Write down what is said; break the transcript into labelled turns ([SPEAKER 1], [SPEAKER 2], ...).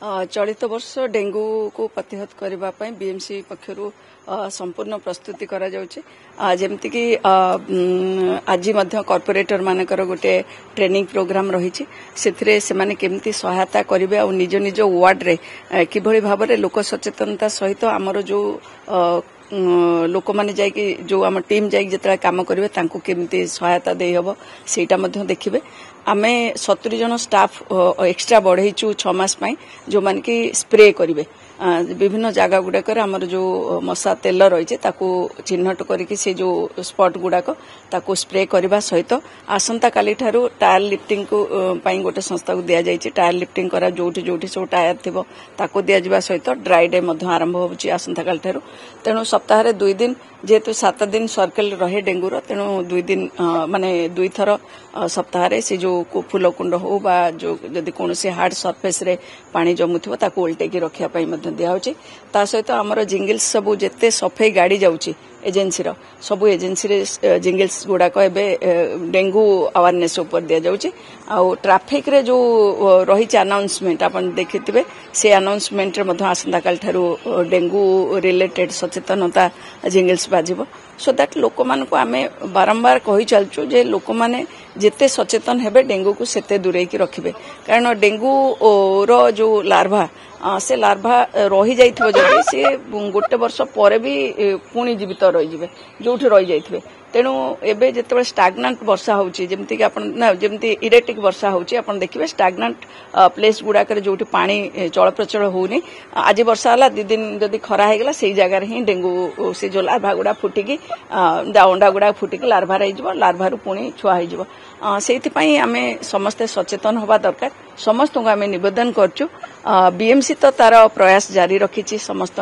[SPEAKER 1] चलित वर्ष डेंगू को प्रतिहत करने बीएमसी पक्षरु संपूर्ण प्रस्तुति करा जाउछि जेमति कि आज कॉर्पोरेटर मानकर गोटे ट्रेनिंग प्रोग्राम रही से माने केमती सहायता करेंगे और निज निज वार्ड रे किभली भाव में लोक सचेतनता सहित आमर जो लोक मैंने जाकि जो आम टीम जाकि जिते काम करेंगे तांको केमती सहायता दे हबो सेटा मध्य देखिबे आमे 70 जन स्टाफ एक्स्ट्रा बढ़ेचु 6 मास पई जो मान की स्प्रे करेंगे विभिन्न जगह गुड़ाक आमर जो मशा तेल रही चिन्हट करके से जो स्पॉट गुड़ाक ताको स्प्रे करने सहित आसंता काली ठारू टायर लिफ्टिंग को गोटे संस्था को दि जाइए टायर लिफ्टिंग करा जोठी जोठी सब टायर थी ताको दि जावा सहित ड्राई डे आरंभ होची आसंता काली ठारू तेणु सप्ताह 2 दिन जेहेतु 7 दिन सर्कल रहे डेंगूर तेणु 2 दिन माने 2 थर सप्ताह से जो फूल कुंड हो बा जो जदि कौन से हार्ड सरफेस रे पानी जमुथिबो ताको उल्टेकी रखिया पई मध्य दिया होची ता सहित हमर जिंगल्स सब जेते सफाई गाड़ी जाउची एजेंसी रो सब एजेंसी रे जिंगल्स गुड़ाक एबे डेंगू अवेयरनेस ऊपर दिया जाउची आ ट्रैफिक रे जो रही अनाउंसमेंट आपन देखिथिबे से अनाउंसमेंट रे मध्य आसंता काल ठारू डेंगू रिलेटेड सचेतनता जिंगल्स बाजिबो सो दैट लोक मान को आमे बारंबार कहि चलचु जे लोक माने जेते सचेतन हेबे डेंगू को सेते दूरे की रखिबे कारण डेंगू रो जो लार्भा से लार्भा रही जाइथिबो जदि से गोटे वर्ष पर भी पुणी जीवित रही जिवे जोठी रही जाइथिबे तेणु एबे जेतेबे स्टाग्नांट वर्षा होची जेमति कि आपण ना जेमति इरेटिक वर्षा होची आपण देखिबे स्टाग्नांट प्लेस गुडा करे जोठी पानी चल प्रचल होउनी आज वर्षा हला 2 दिन जदि खरा हे गेला सेही जगह रे ही डेंगू से जो लार्भा गुडा फुटिकी अंडा गुडा फुटिकी लार्भा रही जिवो लार्भा रु पुणी छुआ हे जिवो सेति पई आमे समस्त सचेतन होबा दरकार समस्त को आमे निवेदन करचु बीएमसी तो तार प्रयास जारी रखिछि समस्त